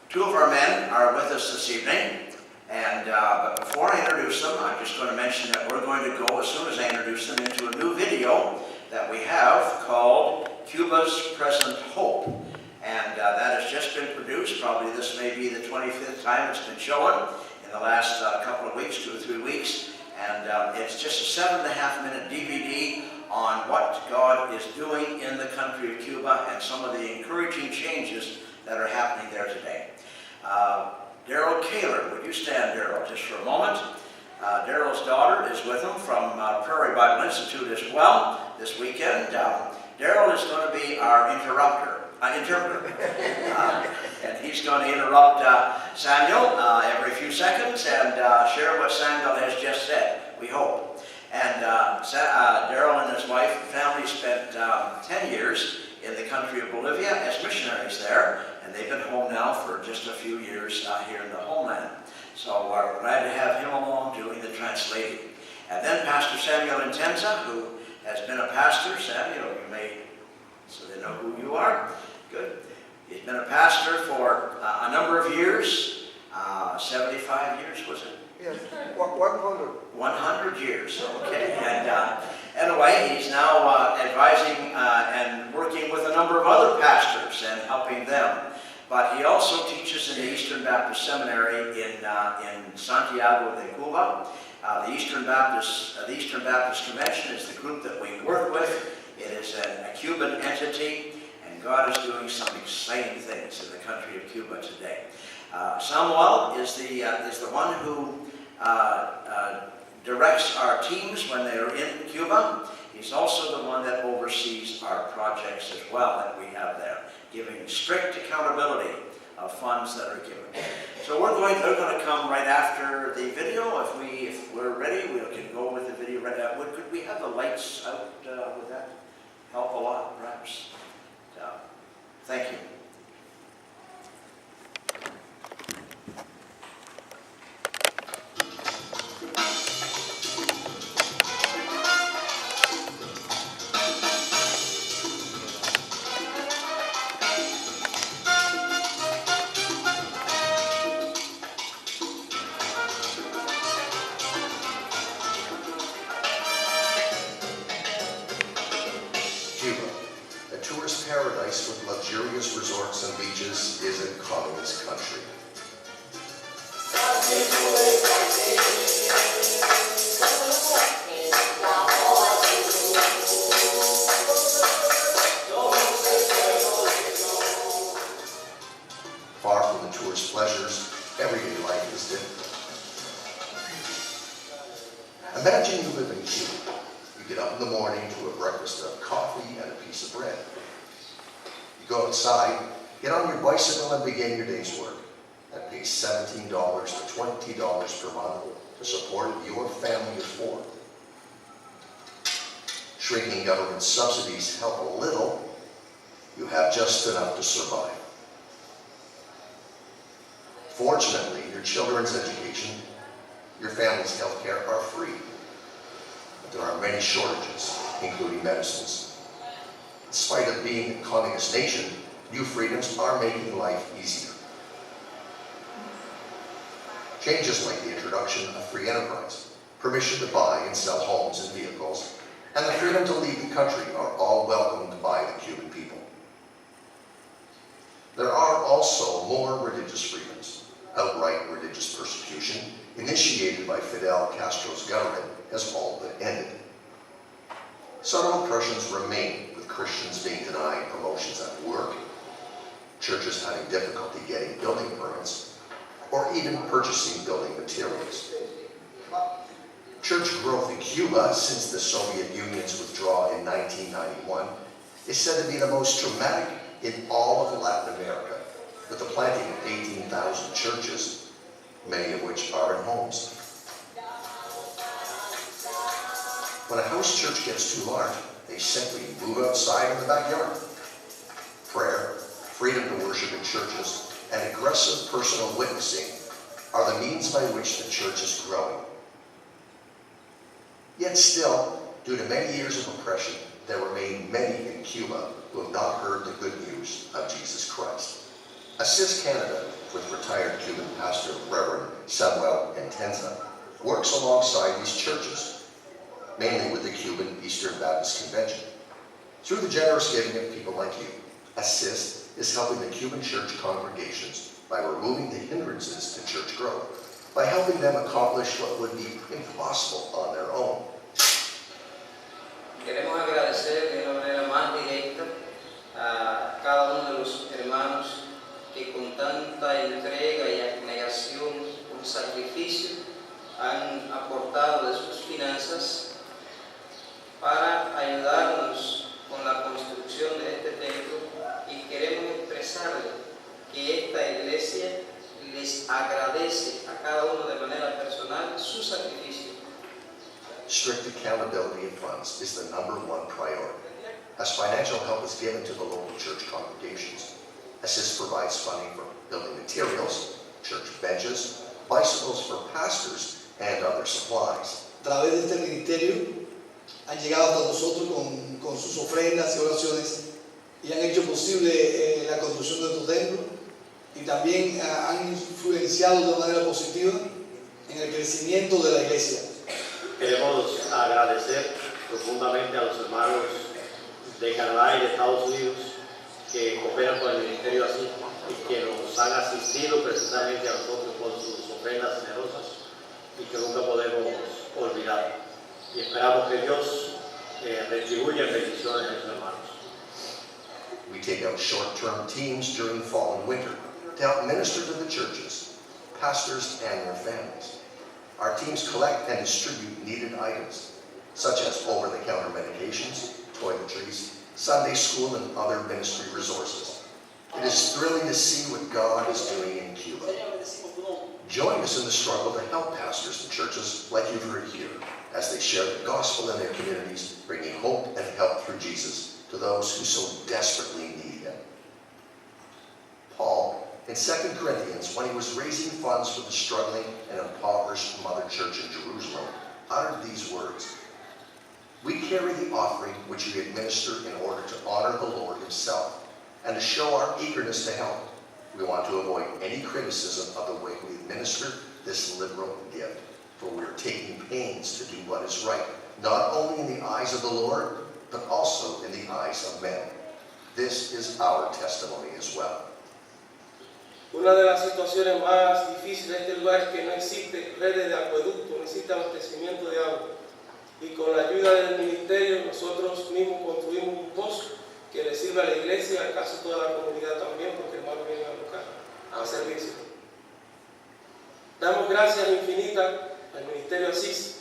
Two of our men are with us this evening, and but before I introduce them, I'm just going to mention that we're going to go, as soon as I introduce them, into a new video that we have called Cuba's Present Hope. And that has just been produced. Probably this may be the 25th time it's been shown in the last couple of weeks, 2 or 3 weeks. And it's just a 7.5-minute DVD on what God is doing in the country of Cuba and some of the encouraging changes that are happening there today. Daryl Kaler, would you stand, Daryl, just for a moment? Daryl's daughter is with him from Prairie Bible Institute as well this weekend. Daryl is going to be our interpreter. And he's going to interrupt Samuel every few seconds and share what Samuel has just said, we hope. And Daryl and his wife and family spent 10 years in the country of Bolivia as missionaries there, and they've been home now for just a few years here in the homeland. So we're glad to have him along doing the translating. And then Pastor Samuel Intenza, who has been a pastor. Samuel, you may, so they know who you are. Good. He's been a pastor for a number of years, 75 years, was it? Yes, 100. 100 years, okay. And anyway, he's now advising and working with a number of other pastors and helping them. But he also teaches in the Eastern Baptist Seminary in Santiago de Cuba. The Eastern Baptist Convention is the group that we work with. It is a Cuban entity. God is doing some exciting things in the country of Cuba today. Samuel is the one who directs our teams when they are in Cuba. He's also the one that oversees our projects as well that we have there, giving strict accountability of funds that are given. So they're going to come right after the video. If we're ready, we can go with the video right now. Could we have the lights out? Would that help a lot, perhaps? Thank you. Luxurious resorts and beaches is a communist country. Far from the tourist pleasures, everyday life is different. Imagine you live in Cuba. You get up in the morning to a breakfast of coffee and a piece of bread. Go outside, get on your bicycle and begin your day's work. That pays $17 to $20 per month to support your family of 4. Shrinking government subsidies help a little. You have just enough to survive. Fortunately, your children's education, your family's health care are free. But there are many shortages, including medicines. In spite of being a communist nation, new freedoms are making life easier. Changes like the introduction of free enterprise, permission to buy and sell homes and vehicles, and the freedom to leave the country are all welcomed by the Cuban people. There are also more religious freedoms. Outright religious persecution, initiated by Fidel Castro's government, has all but ended. Subtle oppressions remain, Christians being denied promotions at work, churches having difficulty getting building permits, or even purchasing building materials. Church growth in Cuba since the Soviet Union's withdrawal in 1991 is said to be the most dramatic in all of Latin America, with the planting of 18,000 churches, many of which are in homes. When a house church gets too large, they simply move outside in the backyard. Prayer, freedom to worship in churches, and aggressive personal witnessing are the means by which the church is growing. Yet still, due to many years of oppression, there remain many in Cuba who have not heard the good news of Jesus Christ. Assist Canada, with retired Cuban pastor Reverend Samuel Entenza, works alongside these churches, mainly with the Cuban Eastern Baptist Convention. Through the generous giving of people like you, Assist is helping the Cuban church congregations by removing the hindrances to church growth, by helping them accomplish what would be impossible on their own. Queremos agradecer de una manera más directa a cada uno de los hermanos que con tanta entrega y abnegación, con sacrificio, han aportado de sus finanzas para ayudarnos con la construcción de este templo, y queremos expresarle que esta iglesia les agradece a cada uno de manera personal su sacrificio. Strict accountability of funds is the #1 priority. As financial help is given to the local church congregations, Assist provides funding for building materials, church benches, bicycles for pastors, and other supplies. A través de este ministerio han llegado hasta nosotros con sus ofrendas y oraciones y han hecho posible la construcción de estos templos, y también han influenciado de manera positiva en el crecimiento de la iglesia. Queremos agradecer profundamente a los hermanos de Canadá y de Estados Unidos que cooperan con el ministerio así y que nos han asistido precisamente a nosotros con sus ofrendas generosas y que nunca podemos olvidar. Y esperamos que Dios retribuya en bendiciones a nuestros hermanos. We take out short-term teams during fall and winter to help minister to the churches, pastors, and their families. Our teams collect and distribute needed items, such as over-the-counter medications, toiletries, Sunday school, and other ministry resources. It is thrilling to see what God is doing in Cuba. Join us in the struggle to help pastors and churches like you've heard here, as they share the gospel in their communities, bringing hope and help through Jesus to those who so desperately need him. Paul, in 2 Corinthians, when he was raising funds for the struggling and impoverished Mother Church in Jerusalem, uttered these words: "We carry the offering which we administer in order to honor the Lord himself and to show our eagerness to help. We want to avoid any criticism of the way we administer this liberal gift, for we are taking pains to do what is right, not only in the eyes of the Lord, but also in the eyes of men. This is our testimony as well." Una de las situaciones más difíciles de este lugar es que no existe redes de acueducto, no existe abastecimiento de agua. Y con la ayuda del ministerio nosotros mismos construimos un pozo que le sirve a la iglesia y al caso toda la comunidad también, porque hermanos vienen a buscar a servicio. Damos gracias infinitas al ministerio Asís,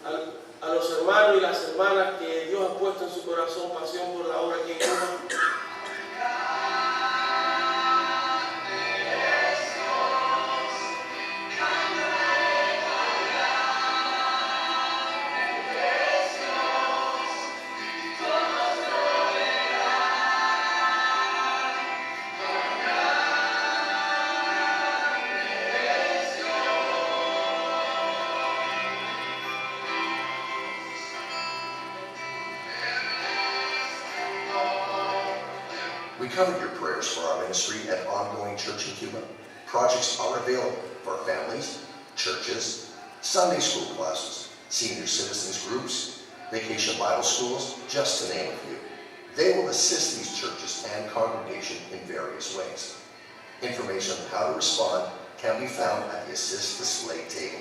a los hermanos y las hermanas que Dios ha puesto en su corazón pasión por la obra aquí en Cuba. We covet your prayers for our ministry and ongoing church in Cuba. Projects are available for families, churches, Sunday school classes, senior citizens groups, vacation Bible schools, just to name a few. They will assist these churches and congregation in various ways. Information on how to respond can be found at the Assist display table.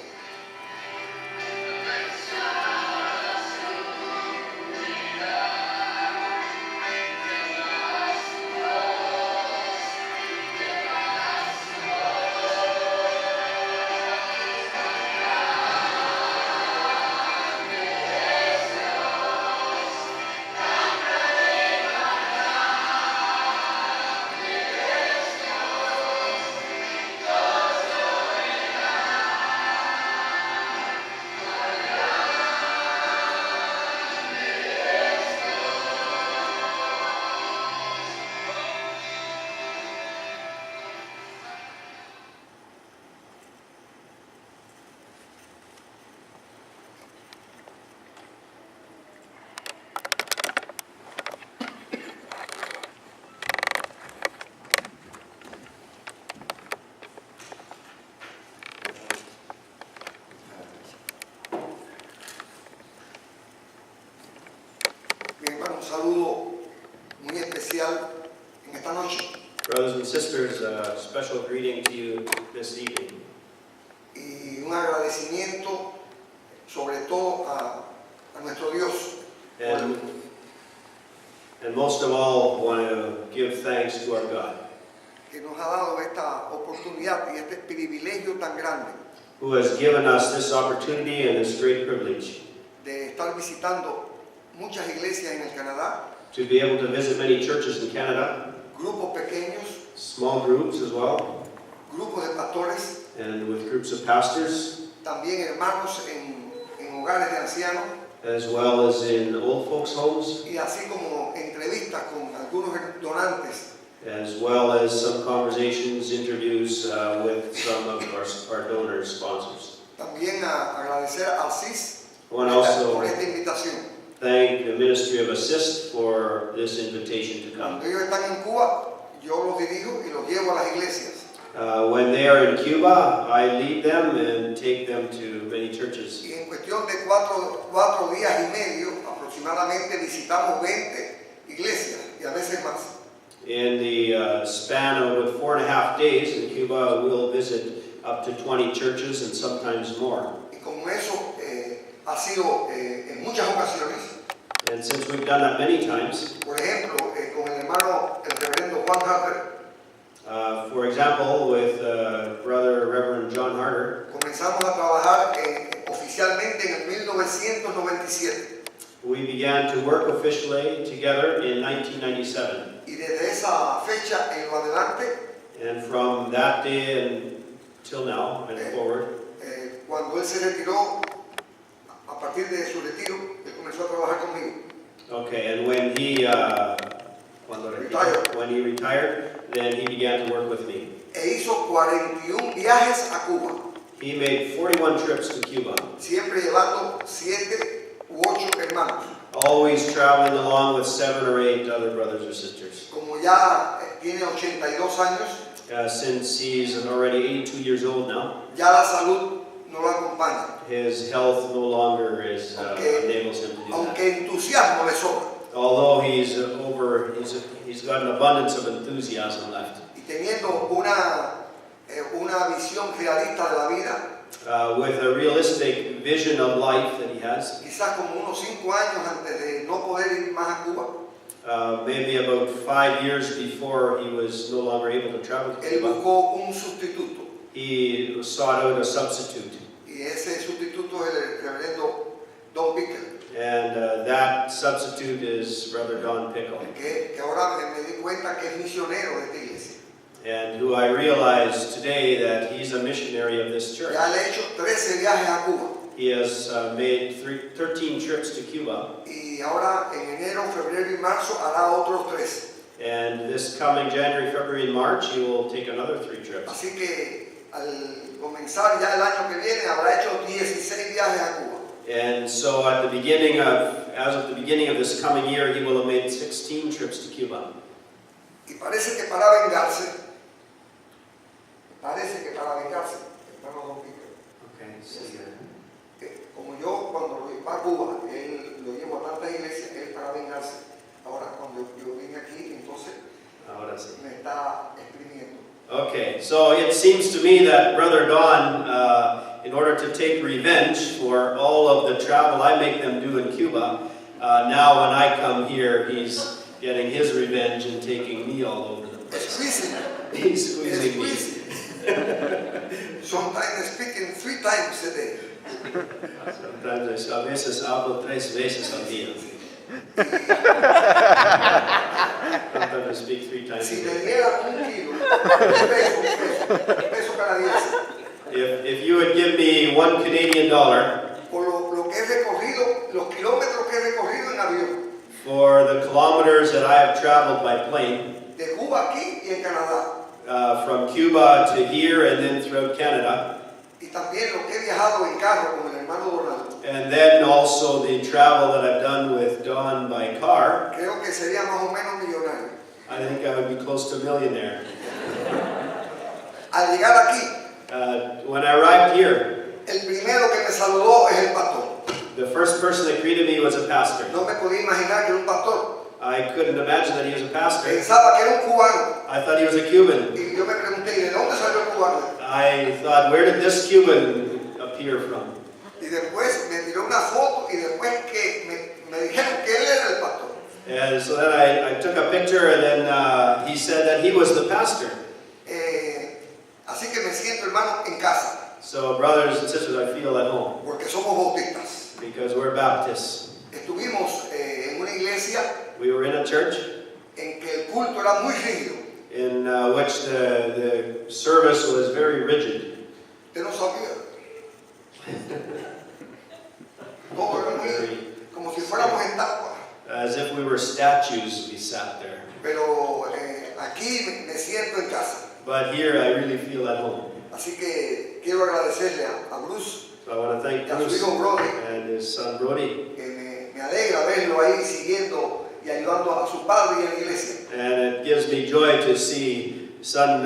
sisters, a special greeting to you this evening. Y un agradecimiento sobre todo a nuestro Dios. And most of all, want to give thanks to our God, Que nos ha dado esta oportunidad y este privilegio tan grande who has given us this opportunity and this great privilege de estar visitando muchas iglesias en el Canadá, to be able to visit many churches in Canada, grupos pequeños, small groups as well, grupos de pastores, and with groups of pastors, también hermanos en hogares de ancianos, as well as in old folks' homes, y así como entrevistas con algunos donantes. as well as some conversations, interviews with some of our donors, sponsors. También agradecer a CIS I want to also por esta invitación. thank the Ministry of Assist for this invitation to come. Cuando ellos están en Cuba, yo los dirijo y los llevo a las iglesias. When they are in Cuba, I lead them and take them to many churches. Y en cuestión de cuatro días y medio, aproximadamente visitamos 20 iglesias y a veces más. In the span of about 4.5 days in Cuba, we'll visit up to 20 churches and sometimes more. Y como eso ha sido en muchas ocasiones, And since we've done that many times, por ejemplo, con el hermano, el reverendo Juan Harper, for example, with Brother Reverend John Harder, comenzamos a trabajar oficialmente en el 1997. we began to work officially together in 1997. Y desde esa fecha en lo adelante, And from that day until now and forward, cuando él se retiró, a partir de su retiro, él comenzó a trabajar conmigo. okay, and when he retired, then he began to work with me. E hizo 41 viajes a Cuba, He made 41 trips to Cuba, siempre llevando 7 u 8 hermanos. always traveling along with 7 or 8 other brothers or sisters. Como ya tiene 82 años, Since he's already 82 years old now, ya la salud no lo acompaña, his health no longer is enables him to do that. aunque entusiasmo le sobra. Although he's got an abundance of enthusiasm left. Y teniendo una visión realista de la vida, With a realistic vision of life that he has, quizás como unos 5 años antes de no poder ir más a Cuba, maybe about 5 years before he was no longer able to travel to él Cuba, buscó un sustituto. he sought out a substitute. Y ese sustituto es el reverendo Don Pickle, And that substitute is Brother Don Pickle, que ahora me di cuenta que es misionero de esta iglesia. and who I realize today that he's a missionary of this church. Ya le he hecho 13 viajes a Cuba. He has made 13 trips to Cuba, Y ahora en enero, febrero y marzo hará otros 13. and this coming January, February, and March, he will take another 3 trips. Así que al comenzar ya el año que viene habrá hecho 16 viajes a Cuba. And so as of the beginning of this coming year, he will have made 16 trips to Cuba. Y parece que para vengarse, hermano Don Pickle, Okay, como yo cuando lo iba a Cuba, él lo llevo a tantas iglesias, él para vengarse. Ahora cuando yo vine aquí, entonces ahora sí. me está exprimiendo. Okay, so it seems to me that Brother Don, in order to take revenge for all of the travel I make them do in Cuba, now when I come here, he's getting his revenge and taking me all over the place. Squeezing. He's squeezing me. Sometimes speaking 3 times a day. Sometimes a veces hablo 3 veces al día. Sometimes I speak 3 times Si a me day. diera un kilo, un peso canadiense, If you would give me $1 Canadian por lo que he recorrido, los kilómetros que he recorrido en avión, for the kilometers that I have traveled by plane, de Cuba aquí y en Canadá, from Cuba to here and then throughout Canada, y también lo que he viajado en carro con el hermano Donaldo, and then also the travel that I've done with Don by car, creo que sería más o menos millonario. I think I would be close to a millionaire. Al llegar aquí, When I arrived here, el primero que me saludó es el pastor. the first person that greeted me was a pastor. No me podía imaginar que era un pastor. I couldn't imagine that he was a pastor. Pensaba que era un cubano. I thought he was a Cuban. Y yo me pregunté, ¿y de dónde salió el cubano? I thought, where did this Cuban appear from? Y después me tiró una foto y después que me dijeron que él era el pastor. And so then I took a picture, and then he said that he was the pastor. Así que me siento, hermano, en casa, So brothers and sisters, I feel at home porque somos bautistas. because we're Baptists. Estuvimos en una iglesia We were in a church en que el culto era muy rígido. in which the service was very rigid. Usted no sabía. Todo era muy, como si fuéramos estatuas. As if we were statues, we sat there. Pero aquí me siento en casa. But here I really feel at home. Así que quiero agradecerle a Bruce So I want to thank y a su Bruce hijo Brody, and his son Brody. que me alegra verlo ahí siguiendo y ayudando a su padre y a la iglesia. And it gives me joy to see son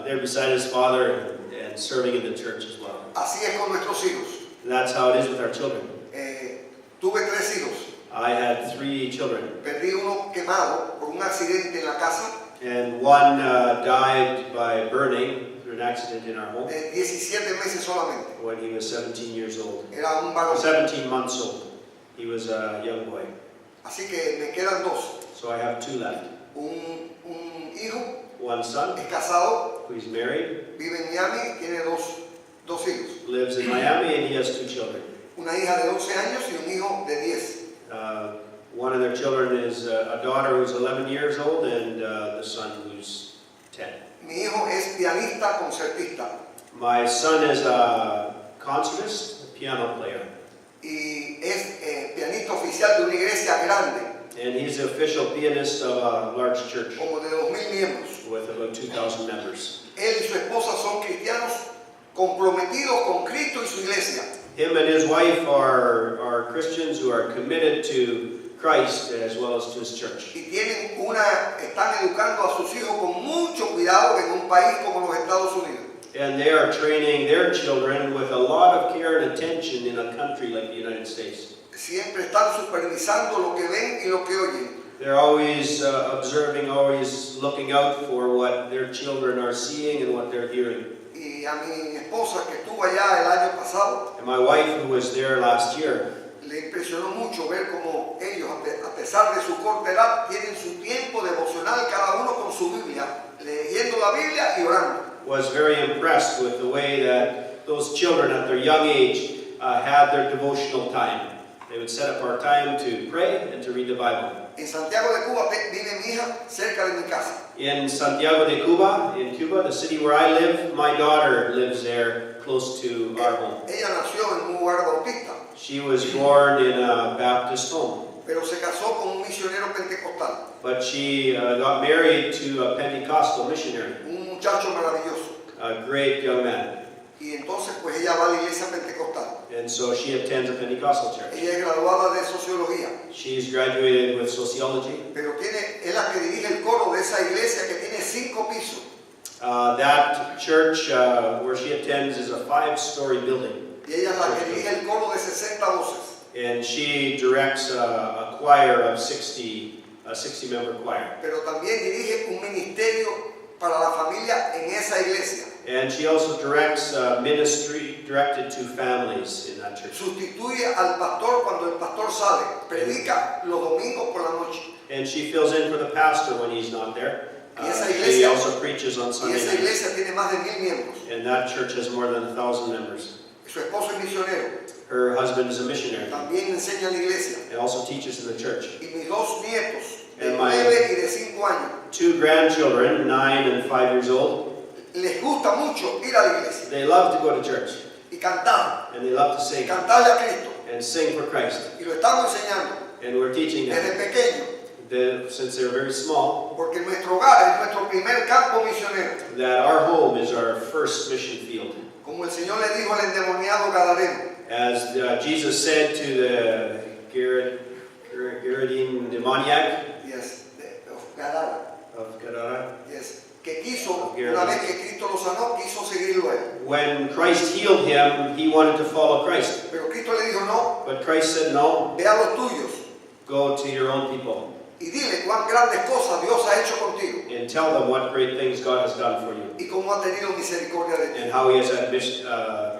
there beside his father and serving in the church as well. Así es con nuestros hijos. And that's how it is with our children. Tuve 3 hijos. I had 3 children, Perdí uno quemado por un accidente en la casa and one died by burning through an accident in our home de 17 meses solamente. when he was 17 years old. Era un varón. 17 months old. He was a young boy. Así que me quedan 2. So I have 2 left. Un hijo One son, es casado, who's married, vive en Miami, tiene dos hijos. lives in Miami, and he has 2 children. Una hija de 11 años y un hijo de 10. One of their children is a daughter who's 11 years old, and the son who's 10. Mi hijo es pianista concertista My son is a concertist, a piano player, y es pianista oficial de una iglesia grande, and he's the official pianist of a large church como de 2,000 miembros. with about 2,000 members. Él y su esposa son cristianos comprometidos con Cristo y su iglesia. Him and his wife are Christians who are committed to Christ as well as to his church. Y están educando a sus hijos con mucho cuidado en un país como los Estados Unidos. And they are training their children with a lot of care and attention in a country like the United States. Siempre están supervisando lo que ven y lo que oyen. They're always observing, always looking out for what their children are seeing and what they're hearing. Y a mi esposa que estuvo allá el año pasado, And my wife, who was there last year, le impresionó mucho ver cómo ellos, a pesar de su corta edad, tienen su tiempo devocional cada uno con su Biblia, leyendo la Biblia y orando. was very impressed with the way that those children at their young age had their devotional time. They would set apart time to pray and to read the Bible. En Santiago de Cuba vive mi hija cerca de mi casa. In Santiago de Cuba, in Cuba, the city where I live, my daughter lives there close to our home. Ella nació en un hogar bautista, She was born in a Baptist home, pero se casó con un misionero pentecostal, but she got married to a Pentecostal missionary, un muchacho maravilloso. a great young man. Y entonces pues ella va a la iglesia pentecostal. And so she attends a Pentecostal church. Ella es graduada de sociología, She's graduated with sociology. pero es la que dirige el coro de esa iglesia que tiene 5 pisos. That church where she attends is a 5-story building. Y ella es la que dirige el coro de 60 voces. And she directs a choir of 60, a 60-member choir. Pero también dirige un ministerio para la familia en esa iglesia. And she also directs ministry directed to families in that church. Sustituye al pastor cuando el pastor sale. Predica los domingos por la noche. And she fills in for the pastor when he's not there. She iglesia- also preaches on Y Sunday esa nights. iglesia tiene más de 1,000 miembros. And that church has more than 1,000 members. Su esposo es misionero. Her husband is a missionary. También enseña en la iglesia. And also teaches in the church. Y mis 2 nietos, de And my- 9 y de 5 años, 2 grandchildren, 9 and 5 years old, les gusta mucho ir a la iglesia they love to go to church. y cantar. And they love to sing Cantarle a Cristo. and sing for Christ. Y lo estamos enseñando And we're teaching desde them pequeño, since they're very small porque nuestro hogar es nuestro primer campo misionero. that our home is our first mission field. Como el Señor le dijo al endemoniado Gadareno, As Jesus said to the Gerardine demoniac yes, Gadara, of Gadara, yes, que quiso, una vez que Cristo lo sanó, quiso seguirlo a él. when Christ healed him, he wanted to follow Christ. Pero Cristo le dijo, no, But Christ said, no, ve a los tuyos go to your own people y dile cuán grandes cosas Dios ha hecho contigo and tell them what great things God has done for you y cómo ha tenido misericordia de ti. and how He has had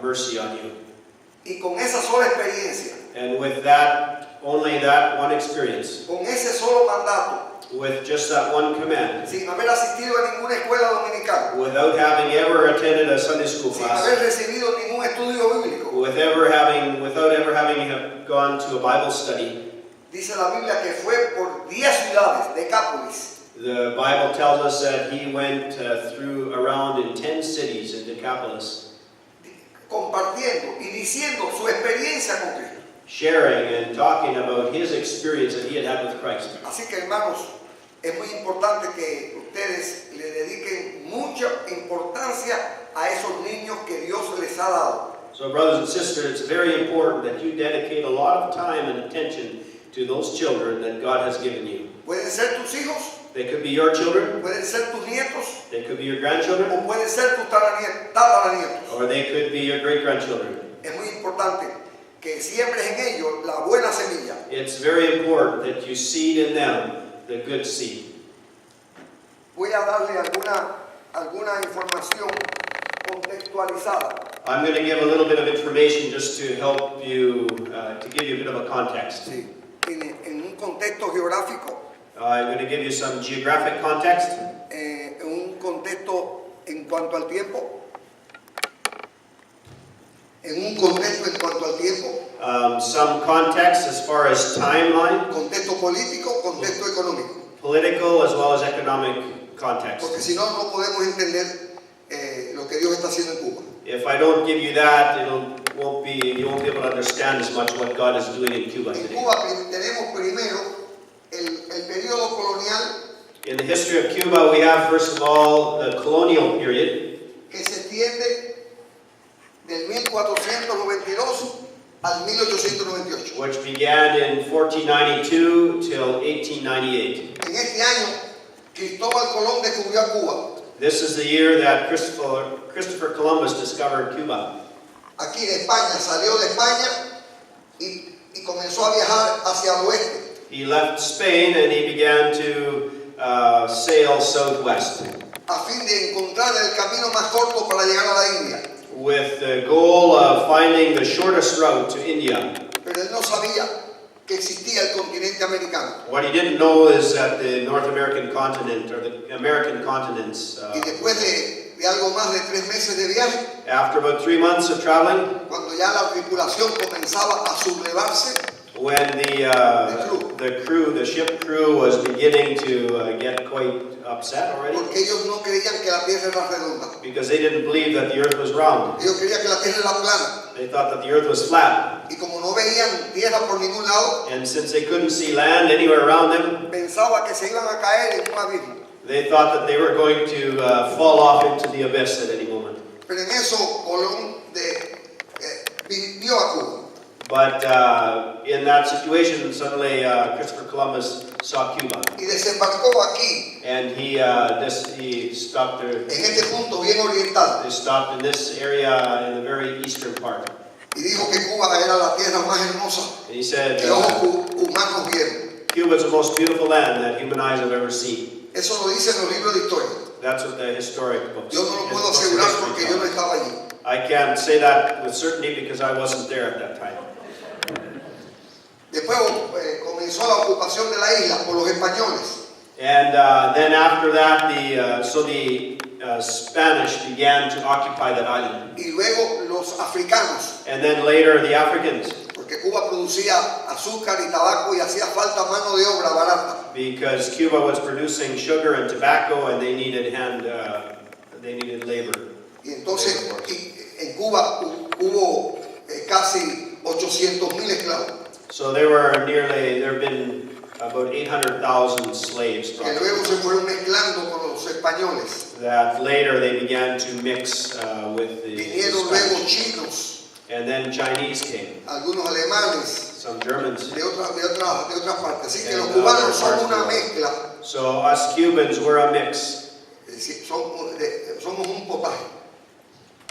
mercy on you. Y con esa sola experiencia, And with that, only that one experience, con ese solo mandato, with just that one command, sin haber asistido a ninguna escuela dominical, without having ever attended a Sunday school sin class, haber recibido ningún estudio bíblico, without ever having gone to a Bible study, dice la Biblia que fue por 10 ciudades, Decápolis, the Bible tells us that he went through around in 10 cities in Decapolis, compartiendo y diciendo su experiencia con Cristo. sharing and talking about his experience that he had had with Christ. Así que, hermanos, es muy importante que ustedes le dediquen mucha importancia a esos niños que Dios les ha dado. So brothers and sisters, it's very important that you dedicate a lot of time and attention to those children that God has given you. Pueden ser tus hijos, They could be your children, pueden ser tus nietos, they could be your grandchildren, o pueden ser tus tataranietos. or they could be your great-grandchildren. Es muy importante que siembres en ellos la buena semilla. It's very important that you seed in them the good seed. Voy a darle alguna información contextualizada. I'm going to give a little bit of information just to help you, to give you a bit of a context. Sí, en un contexto geográfico, I'm going to give you some geographic context, en un contexto en cuanto al tiempo. En un contexto en cuanto al tiempo, some context as far as timeline, contexto político, contexto económico. political as well as economic context. Porque si no, no podemos entender lo que Dios está haciendo en Cuba. If I don't give you that, you won't be able to understand as much what God is doing in Cuba En today. Cuba tenemos primero el periodo colonial In the history of Cuba, we have first of all the colonial period, que se extiende del 1492 al 1898. which began in 1492 till 1898. En este año, Cristóbal Colón descubrió a Cuba. This is the year that Christopher Columbus discovered Cuba. Aquí de España, salió de España y comenzó a viajar hacia el oeste. He left Spain and he began to sail southwest A fin de encontrar el camino más corto para llegar a la India. with the goal of finding the shortest route to India. Pero él no sabía que existía el continente americano. What he didn't know is that the North American continent, or the American continents, Y después de algo más de 3 meses de viaje, after about 3 months of traveling, cuando ya la tripulación comenzaba a sublevarse, when the ship crew was beginning to get quite upset already, porque ellos no creían que la tierra era redonda. because they didn't believe that the earth was round. Ellos creían que la tierra era plana. They thought that the earth was flat. Y como no veían tierra por ningún lado, And since they couldn't see land anywhere around them, pensaba que se iban a caer en un abismo. they thought that they were going to fall off into the abyss at any moment. Pero en eso Colón vio a Cuba. But in that situation, suddenly Christopher Columbus saw Cuba. Y desembarcó aquí, And he stopped there. en este punto bien oriental. They stopped in this area in the very eastern part. Y dijo que Cuba era la tierra más hermosa And he said, que ojos humanos vieron. Cuba is the most beautiful land that human eyes have ever seen. Eso lo dicen los libros de historia. That's what the historic books. Yo no lo puedo books of asegurar history porque tell. yo no estaba allí. I can't say that with certainty because I wasn't there at that time. Después comenzó la ocupación de la isla por los españoles. And then after that, the Spanish began to occupy that island. Y luego los africanos, And then later the Africans, porque Cuba producía azúcar y tabaco y hacía falta mano de obra barata. because Cuba was producing sugar and tobacco and they needed labor. Y entonces en Cuba hubo casi 800,000 esclavos, So there have been about 800,000 slaves que luego se fueron mezclando con los españoles. that later they began to mix with the Vinieron luego Spanish. chinos, And then Chinese came, algunos alemanes, some Germans. de otras partes. Así que And los cubanos other son parts una of the world. mezcla, So us Cubans, we're a mix. es decir, somos un potaje.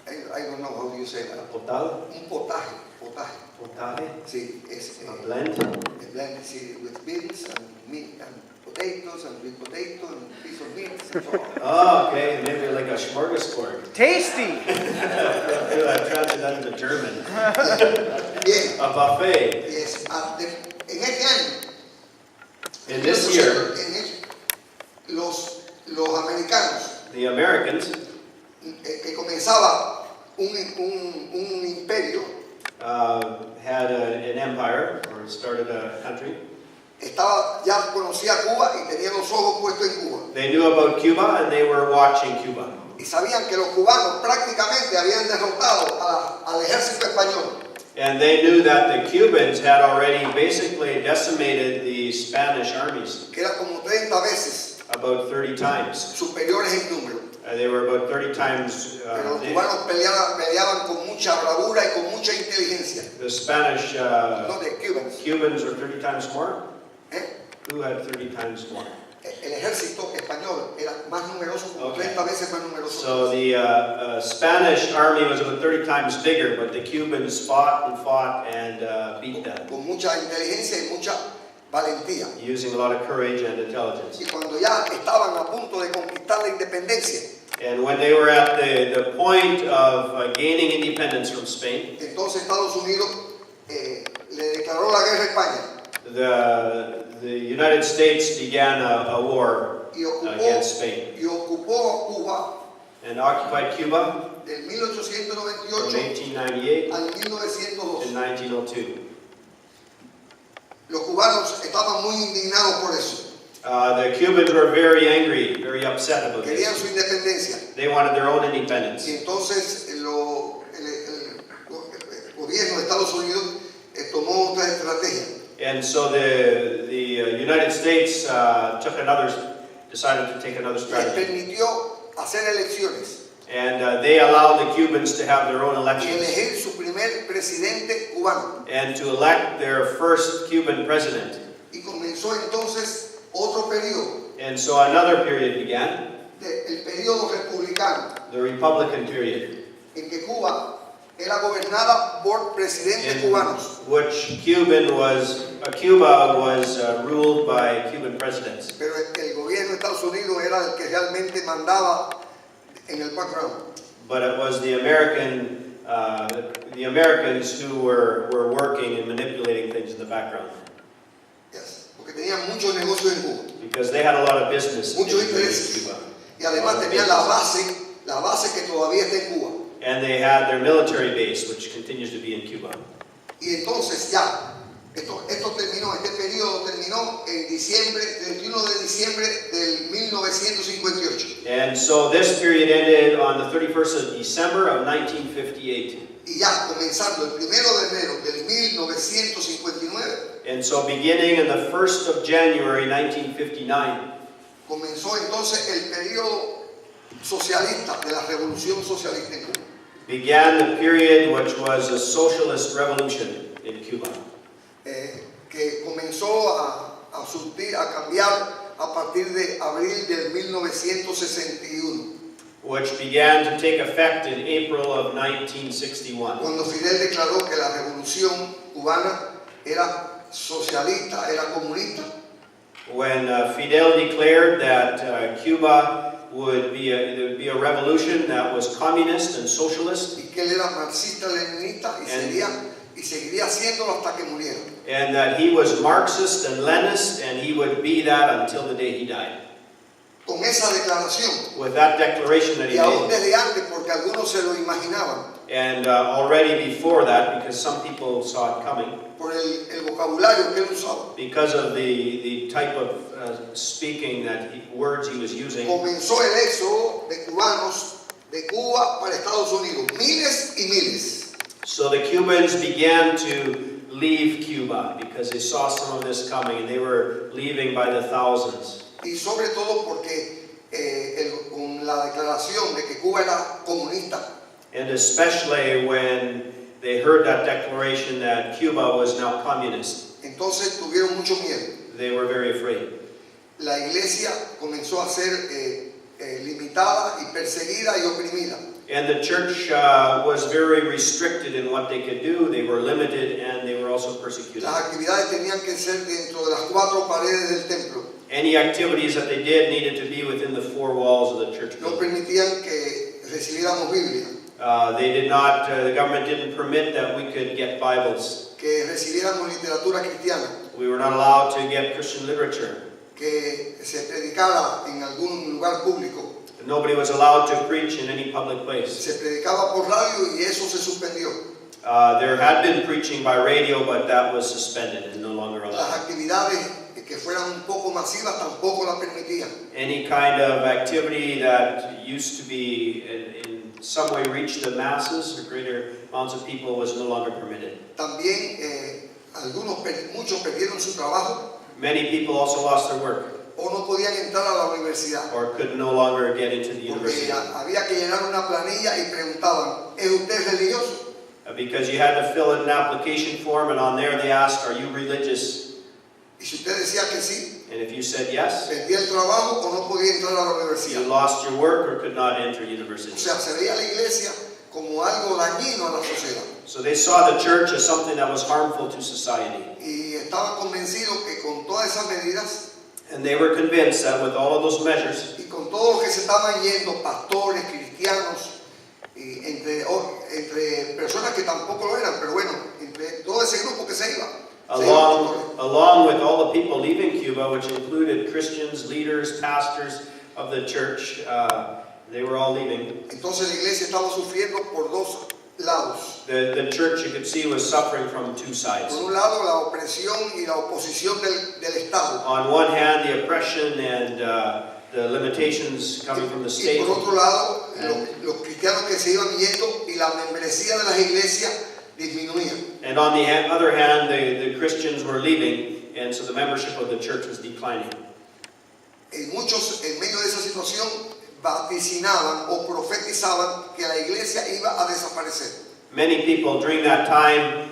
I don't know how you say that. Potal? Un potaje. Potaje. Sí, es A blend. a blend, sí, with beans and meat and potatoes and with potato and piece of meat and so on. Oh, okay, maybe like a smorgasbord. Tasty! I translated that into German. Bien, A buffet. yes, en este año, In this year, los americanos, the Americans que comenzaba un imperio, had an empire, or started a country. ya conocía Cuba y tenía los ojos puestos en Cuba. They knew about Cuba and they were watching Cuba. Y sabían que los cubanos prácticamente habían derrotado al ejército español. And they knew that the Cubans had already basically decimated the Spanish armies Que era como 30 veces about 30 times. superiores en número. They were about 30 times. Pero los cubanos peleaban con mucha bravura y con mucha inteligencia. The Spanish No, de Cubans. Cubans were 30 times more. ¿Eh? Who had 30 times more? El ejército español era más numeroso, como Okay. 30 veces más numeroso. So the Spanish army was about 30 times bigger, but the Cubans fought and beat them, Con mucha inteligencia y mucha valentía. using a lot of courage and intelligence. Y cuando ya estaban a punto de conquistar la independencia, And when they were at the point of gaining independence from Spain, entonces Estados Unidos le declaró la guerra a España the United States began a war y against Spain ocupó Cuba and occupied Cuba del from 1898 1898 al to 1902. 1902. Los cubanos estaban muy indignados por eso. The Cubans were very angry, very upset about Querían this. su independencia. They wanted their own independence. Y entonces el gobierno de Estados Unidos tomó otra estrategia. And so the United States decided to take another Les strategy. permitió hacer elecciones And they allowed the Cubans to have their own y elections elegir su primer presidente cubano. and to elect their first Cuban president. Y comenzó entonces otro periodo, And so another period began, el periodo republicano, the Republican period, en que Cuba era gobernada por presidentes in cubanos. which Cuba was ruled by Cuban presidents. Pero el gobierno de Estados Unidos era el que realmente mandaba en el background. But it was the Americans who were working and manipulating things in the background, Yes, porque tenían muchos negocios en Cuba. because they had a lot of business in Muchos intereses. Cuba. Y además tenían la base que todavía está en Cuba. And they had their military base, which continues to be in Cuba. Y entonces ya, esto terminó, este periodo terminó en diciembre, 31 de diciembre del 1958. And so this period ended on the 31st of December of 1958. Y ya comenzando el 1 de enero del 1959, And so beginning in the 1st of January 1959, comenzó entonces el periodo socialista de la revolución socialista en Cuba. began the period which was a socialist revolution in Cuba, Que comenzó a surtir, a cambiar a partir de abril del 1961, which began to take effect in April of 1961, cuando Fidel declaró que la revolución cubana era socialista, era comunista, when Fidel declared that Cuba would be there would be a revolution that was communist and socialist, y que él era marxista-leninista y seguiría haciéndolo hasta que muriera. and that he was Marxist and Leninist, and he would be that until the day he died. Con esa declaración, With that declaration that he y aún made, desde antes, porque algunos se lo imaginaban, and already before that, because some people saw it coming, por el vocabulario que él usaba, because of the type of speaking words he was using, comenzó el éxodo de cubanos de Cuba para Estados Unidos, miles y miles. so the Cubans began to leave Cuba because they saw some of this coming, and they were leaving by the thousands. Y sobre todo porque con la declaración de que Cuba era comunista, And especially when they heard that declaration that Cuba was now communist, entonces tuvieron mucho miedo. they were very afraid. La iglesia comenzó a ser limitada y perseguida y oprimida. And the church was very restricted in what they could do. They were limited and they were also persecuted. Las actividades tenían que ser dentro de las 4 paredes del templo. Any activities that they did needed to be within the 4 walls of the church No building. permitían que recibiéramos Biblia, They did not, the government didn't permit that we could get Bibles. que recibiéramos literatura cristiana, We were not allowed to get Christian literature. que se predicara en algún lugar público. Nobody was allowed to preach in any public place. Se predicaba por radio y eso se suspendió. There had been preaching by radio, but that was suspended and no longer Las allowed. actividades que fueran un poco masivas tampoco las permitían. Any kind of activity that used to be in some way reach the masses or greater amounts of people was no longer permitted. También muchos perdieron su trabajo Many people also lost their work o no podían entrar a la universidad or could no longer get into the porque university había que llenar una planilla y preguntaban, ¿es usted religioso? because you had to fill in an application form, and on there they asked, "Are you religious?" Y si usted decía que sí, And if you said yes, perdía el trabajo o no podía entrar a la you universidad. lost your work or could not enter O university. sea, se veía la iglesia como algo dañino a la sociedad. So they saw the church as something that was harmful to society. Y estaban convencidos que con todas esas medidas And they were convinced that with all of those measures, y con todos los que se estaban yendo, pastores, cristianos, y entre personas que tampoco lo eran, pero bueno, entre todo ese grupo que se iba. along with all the people leaving Cuba, which included Christians, leaders, pastors of the church, they were all leaving. Entonces la iglesia estaba sufriendo por 2 lados. The church, you could see, was suffering from 2 sides. Por un lado, la opresión y la oposición del Estado. On one hand, the oppression and the limitations coming from the Y state. por otro lado, los cristianos que se iban yendo y la membresía de las iglesias disminuía. And on the other hand, the Christians were leaving, and so the membership of the church was declining. Y muchos, en medio de esa situación, vaticinaban o profetizaban que la iglesia iba a desaparecer. Many people during that time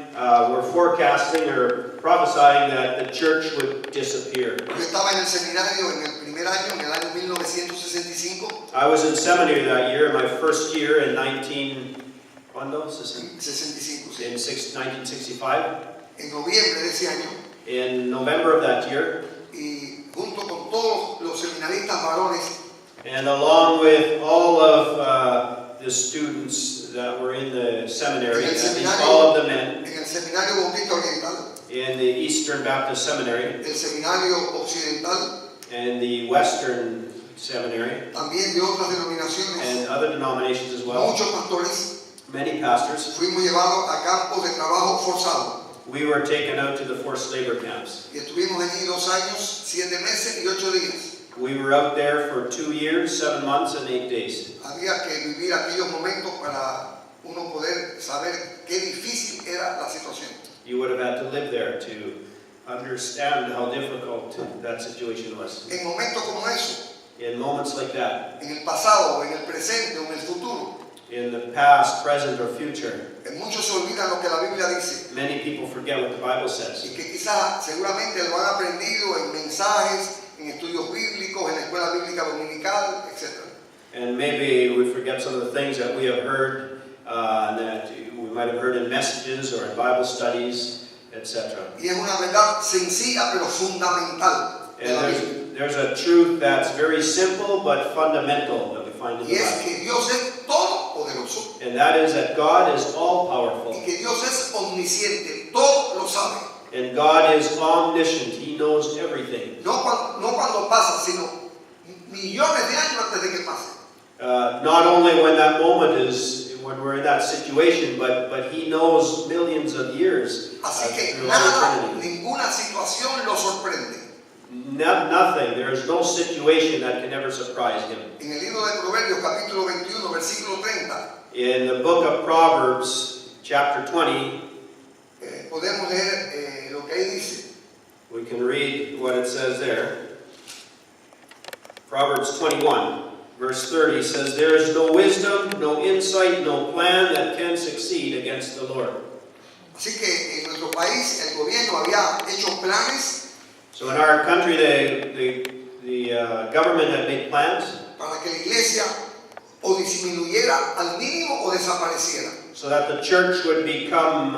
were forecasting or prophesying that the church would disappear. Yo estaba en el seminario en el primer año, en el año 1965. I was in seminary that year, my first year in 1965, En noviembre de ese año, in November of that year, y junto con todos los seminaristas varones, and along with all of the students that were in the seminary, at least all of the men en el Seminario Bautista Oriental, in the Eastern Baptist Seminary el Seminario Occidental, and the Western Seminary, también de otras denominaciones, and other denominations as well, muchos pastores, many pastors, fuimos llevados a campos de trabajo forzado. we were taken out to the forced labor camps. Y estuvimos allí 2 años, 7 meses y 8 días. We were out there for 2 years, 7 months, and 8 days. Había que vivir aquellos momentos para uno poder saber qué difícil era la situación. You would have had to live there to understand how difficult that situation was. En momentos como esos, In moments like that, en el pasado, en el presente o en el futuro, in the past, present, or future, muchos se olvidan lo que la Biblia dice many people forget what the Bible says. y que quizás seguramente lo han aprendido en mensajes, en estudios bíblicos, en la escuela bíblica dominical, etc. And maybe we forget some of the things that we have heard, that we might have heard in messages or in Bible studies, etc. Y es una verdad sencilla pero fundamental de la Biblia. And there's a truth that's very simple but fundamental that we find in Y the es Bible. que Dios es todopoderoso And that is that God is y all-powerful. que Dios es omnisciente, todo lo sabe. And God is omniscient. He knows everything. No cuando pasa, sino millones de años antes de que pase. Not only when that moment is, when we're in that situation, but He knows millions of years Así que through all nada, eternity. ninguna situación lo sorprende. Nothing. There is no situation that can ever surprise Him. En el libro de Proverbios, capítulo 21, versículo 30, In the book of Proverbs, chapter 20, podemos leer lo que ahí dice. we can read what it says there. Proverbs 21, verse 30 says, "There is no wisdom, no insight, no plan that can succeed against the Lord." Así que en nuestro país el gobierno había hecho planes So in our country, the government had made plans para que la iglesia o disminuyera al mínimo o desapareciera. so that the church would become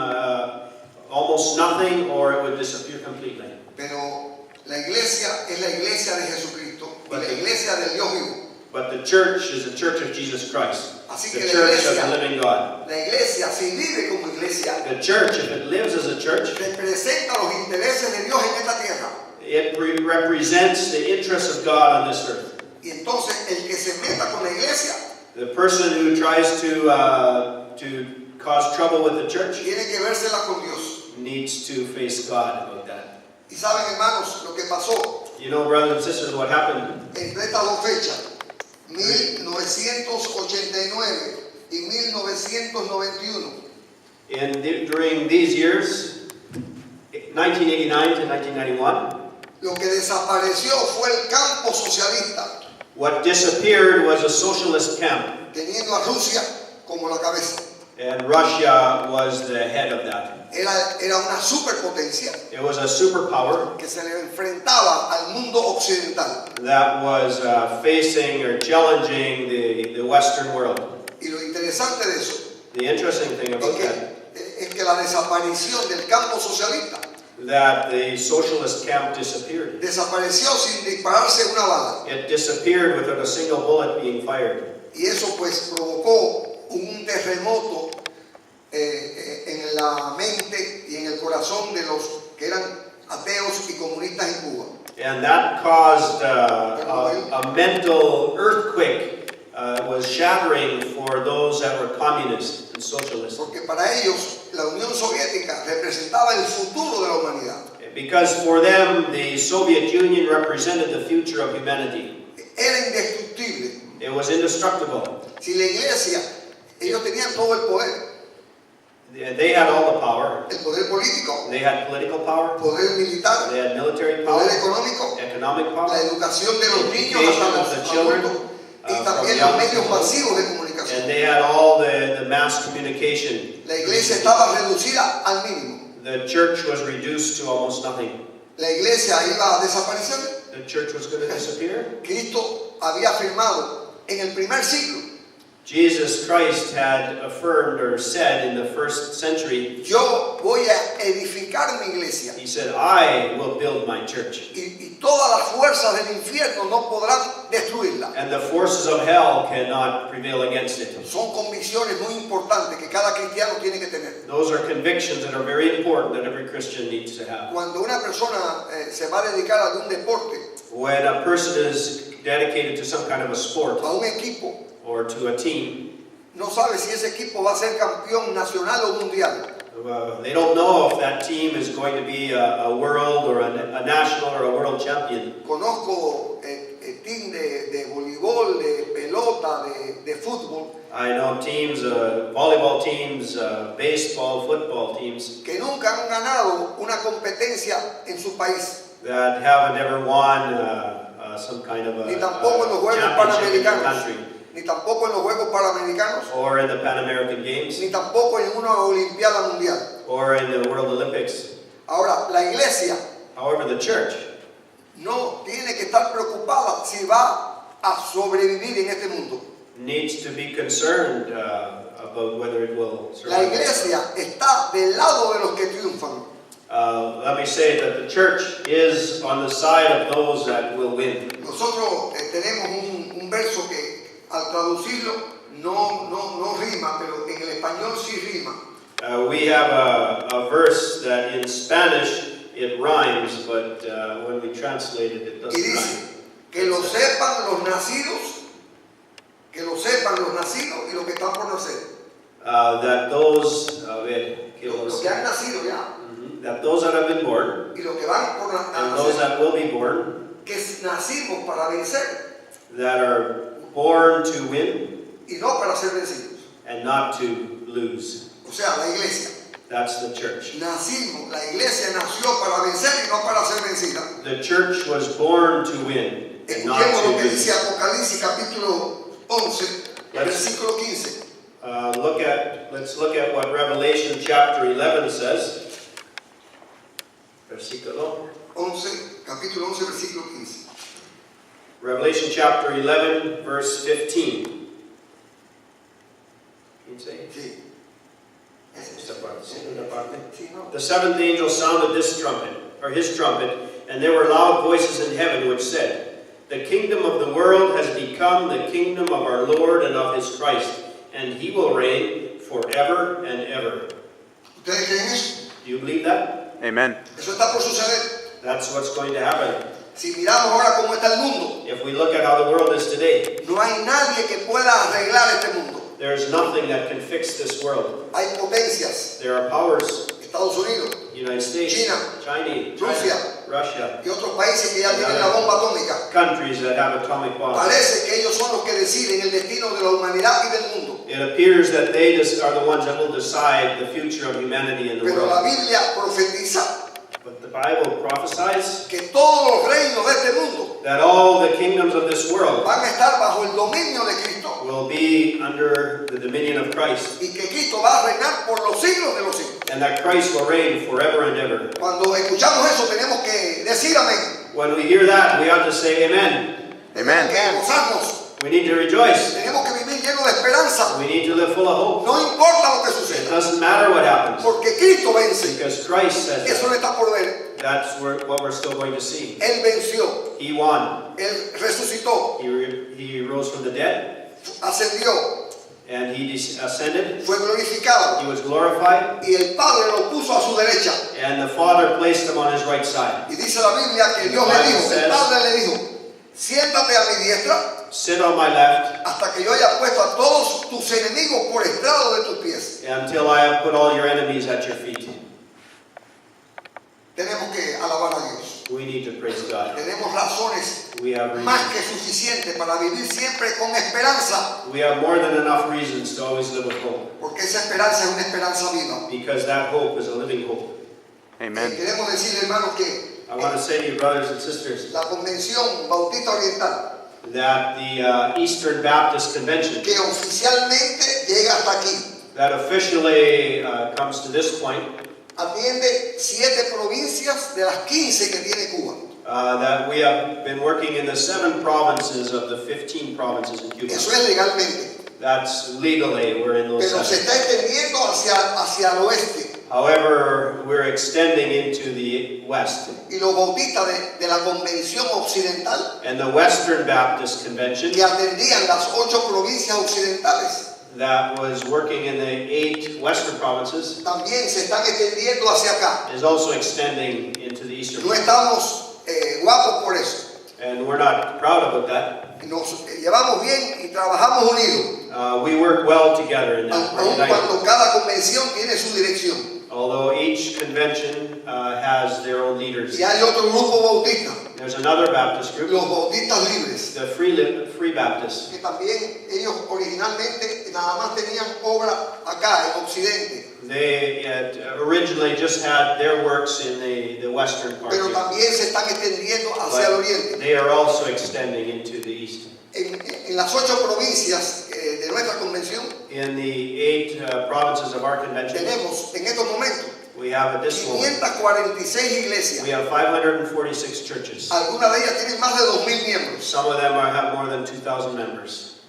almost nothing or it would disappear completely. Pero la iglesia es la iglesia de Jesucristo y la iglesia del Dios vivo. But the church is the church of Jesus Christ, Así the que church of the living God. la iglesia, si vive como iglesia, The church, if it lives as a church, representa los intereses de Dios en esta tierra. it represents the interests of God on this earth. Y entonces el que se meta con la iglesia The person who tries to cause trouble with the church tiene que vérsela con Dios. needs to face God about that. Y saben, hermanos, lo que pasó You know, brothers and sisters, what happened entre estas dos fechas, 1989 y 1991. during these years, 1989 to 1991, Lo que desapareció fue el campo socialista, what disappeared was a socialist camp, teniendo a Rusia como la cabeza. and Russia was the head of that. Era una superpotencia It was a superpower que se le enfrentaba al mundo occidental. that was facing or challenging the Western world. Y lo interesante de eso The interesting thing about that, es que la desaparición del campo socialista that the socialist camp disappeared. desapareció sin dispararse una bala. It disappeared without a single bullet being fired. Y eso pues provocó un terremoto en la mente y en el corazón de los que eran ateos y comunistas en Cuba. And that caused a mental earthquake, was shattering for those that were communists and socialists. Porque para ellos la Unión Soviética representaba el futuro de la humanidad. Because for them, the Soviet Union represented the future of humanity. Era indestructible. It was indestructible. Si la iglesia, ellos tenían todo el poder They had all the power. político, They had political power. poder militar, They had military power, poder económico, economic la power, educación de los niños education hasta of the los children, adultos, y from también young los medios to masivos de and comunicación. they had all the mass communication. La iglesia estaba reducida al mínimo. The church was reduced to almost nothing. La iglesia iba a desaparecer. The church was going to disappear. Cristo había afirmado en el primer siglo: Jesus Christ had affirmed or said in the first century, yo voy a edificar mi iglesia he said, I will build my church. y todas las fuerzas del infierno no podrán destruirla. And the forces of hell cannot prevail against it. Son convicciones muy importantes que cada cristiano tiene que tener. Those are convictions that are very important that every Christian needs to have. Cuando una persona se va a dedicar a algún deporte, When a person is dedicated to some kind of a sport a un equipo, or to a team, no sabe si ese equipo va a ser campeón nacional o mundial. they don't know if that team is going to be a world or a national or a world champion. Conozco team de voleibol, de pelota, de fútbol, I know teams, volleyball teams, baseball, football teams que nunca han ganado una competencia en su país, that haven't ever won some kind of ni tampoco en los a Juegos championship in their Panamericanos, country, ni tampoco en los Juegos Panamericanos, or in the Pan American Games, ni tampoco en una Olimpiada Mundial. or in the World Olympics. Ahora, la iglesia However, the church no tiene que estar preocupada si va a sobrevivir en este mundo. needs to be concerned about whether it will La survive. iglesia está del lado de los que triunfan. Let me say that the church is on the side of those that will win. Nosotros tenemos un verso que al traducirlo no rima, pero en el español sí rima. We have a verse that in Spanish it rhymes, but when we translate it, it Y doesn't dice, rhyme. que lo sepan los nacidos y los que están por nacer. That those, Los que han nacido ya that those that have been born y los que van por and those nacer, that will be born, que nacimos para vencer that are born to win y no para ser vencidos. and not to lose. O sea, la iglesia. That's the church. Nacimos, la iglesia nació para vencer y no para ser vencida. The church was born to win and not Escuchemos to lo que dice lose. Apocalipsis capítulo 11, versículo 15. Let's look at what Revelation chapter 11 says. Versículo. 11, capítulo 11, versículo 15. Revelation chapter 11, verse 15. you say? Sí. Esta parte, segunda parte. Sí, no. The seventh angel sounded this trumpet, or his trumpet, and there were loud voices in heaven which said, "The kingdom of the world has become the kingdom of our Lord and of his Christ, and he will reign forever and ever." ¿Ustedes creen eso? Do you believe that? Amen. Eso está por suceder. That's what's going to happen. Si miramos ahora cómo está el mundo, If we look at how the world is today, no hay nadie que pueda arreglar este mundo. there's nothing that can fix this world. Hay potencias, There are powers, Estados Unidos United States, China, China, Rusia. Russia, y otros países que ya tienen la bomba atómica. countries that have atomic bombs. Parece que ellos son los que deciden el destino de la humanidad y del mundo. It appears that they are the ones that will decide the future of humanity in the Pero la world. Biblia profetiza But the Bible prophesies que todos los reinos de este mundo that all the kingdoms of this world van a estar bajo el dominio de Cristo will be under the dominion of Christ, y que Cristo va a reinar por los siglos de los siglos. and that Christ will reign forever and ever. Cuando escuchamos eso tenemos que decir amén. When we hear that, we ought to say amen. Tenemos que Amen. gozarnos. We need to rejoice. Tenemos que vivir llenos de esperanza. We need to live full of hope. No importa lo que It suceda, doesn't matter what happens, porque Cristo vence. because Christ says Eso that. no está por ver. That's what we're still going to see. Él venció, He won. Él resucitó, He rose from the dead, ascendió, and he ascended. fue glorificado He was glorified, y el Padre lo puso a su derecha. and the Father placed him on his right side. Y dice la Biblia que Dios le dijo, el Padre le dijo, siéntate a mi diestra Sit on my left hasta que yo haya puesto a todos tus enemigos por estrado de tus pies. until I have put all your enemies at your feet. Tenemos que alabar a Dios. We need to praise God. Tenemos razones We have más reasons. que suficientes para vivir siempre con esperanza, We have more than enough reasons to always live with hope, porque esa esperanza es una esperanza viva. because that hope is a living hope. Amen. Queremos decir, hermanos, que I want to say to you, brothers and sisters, la Convención Bautista Oriental, that the Eastern Baptist Convention, que oficialmente llega hasta aquí, that officially comes to this point, atiende 7 provincias de las 15 que tiene Cuba. that we have been working in the 7 provinces of the 15 provinces in Cuba. Eso es legalmente, That's legally, we're in those pero se 7. está extendiendo hacia el oeste. However, we're extending into the west. Y los bautistas de la Convención Occidental, And the Western Baptist Convention, que atendían las 8 provincias occidentales, that was working in the 8 western provinces, también se están extendiendo hacia acá. is also extending into the eastern. No estamos guapos por eso. And we're not proud about that. Nos llevamos bien y trabajamos unidos, We work well together in that. We're aun united. cuando cada convención tiene su dirección. Although each convention has their own leaders. Y hay otro grupo bautista, There's another Baptist group, los bautistas libres, the Free Baptists. que también ellos originalmente nada más tenían obra acá en Occidente, They had originally just had their works in the western part. pero here. también se están extendiendo hacia el But oriente. they are also extending into the east. En las 8 provincias de nuestra convención In the 8 provinces of our convention, tenemos en estos momentos we have at this moment, 546 iglesias. we have 546 churches. Algunas de ellas tienen más de 2.000 miembros. Some of them have more than 2,000 members.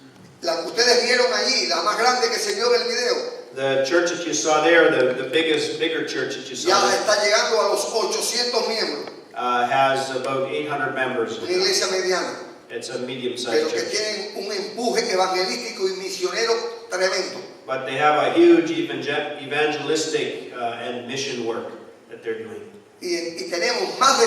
La que ustedes vieron allí, la más grande que se vio en el video, The church that you saw there, the bigger church that you ya saw there, está llegando a los 800 miembros. has about 800 members. Una iglesia mediana, It's a medium-sized pero que church. tienen un empuje evangelístico y misionero tremendo. But they have a huge evangelistic and mission work that they're doing. Y tenemos más de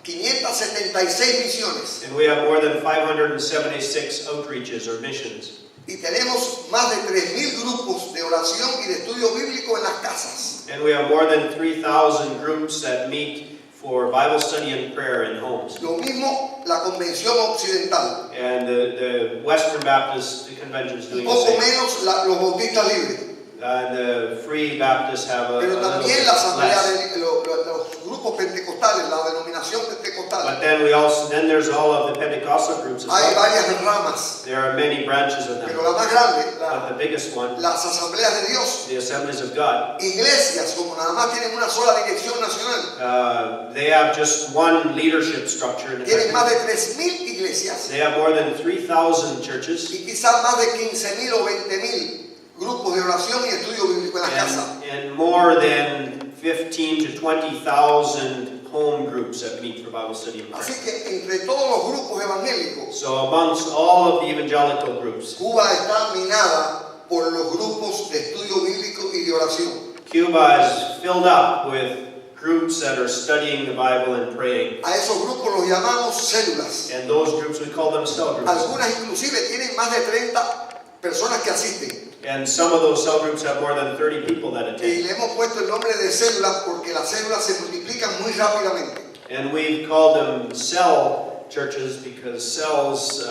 576 misiones. And we have more than 576 outreaches or missions. Y tenemos más de 3.000 grupos de oración y de estudio bíblico en las casas. And we have more than 3,000 groups that meet for Bible study and prayer in homes. Lo mismo la Convención Occidental. And the Western Baptist Convention is Un doing the poco same. menos los bautistas libres. The Free Baptists have a Pero little también bit la asamblea less. los grupos pentecostales, la denominación pentecostal pentecostal. then there's all of the Pentecostal groups as Hay well. varias ramas, There are many branches of pero them. la más grande, But the biggest one, las asambleas de Dios, the Assemblies of God, iglesias, como nada más tienen una sola dirección nacional, they have just one leadership structure. In tienen más effect. de 3.000 iglesias They have more than 3,000 churches y quizás más de 15.000 o 20.000 grupos de oración y estudio bíblico en las casas. and more than 15 to 20,000 home groups that meet for Bible study and Así prayer. que entre todos los grupos evangélicos, So amongst all of the evangelical groups, Cuba está minada por los grupos de estudio bíblico y de oración. Cuba is filled up with groups that are studying the Bible and praying. A esos grupos los llamamos células. And those groups, we call them cell groups. Algunas inclusive tienen más de 30 personas que asisten. And some of those cell groups have more than 30 people that Y attend. le hemos puesto el nombre de células porque las células se multiplican muy rápidamente. And we've called them cell churches because cells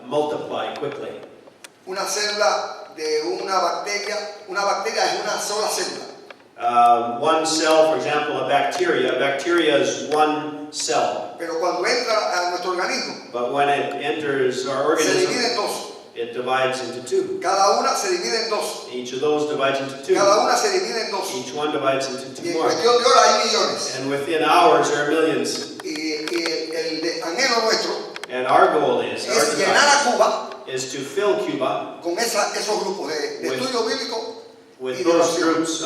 multiply quickly. Una célula de una bacteria es una sola célula. One cell, for example, a bacteria is one cell. Pero cuando entra a nuestro organismo, But when it enters our se divide en organism, dos. it divides into two. Cada una se divide en dos. Each of those divides into two. Cada una se divide en dos. Each one divides into Y two en more. cuestión de horas hay millones. And within hours, there are millions. Y el anhelo nuestro And our goal is, our es llenar desire a Cuba is to fill Cuba con esos grupos de With- estudio bíblico with y de those oración, groups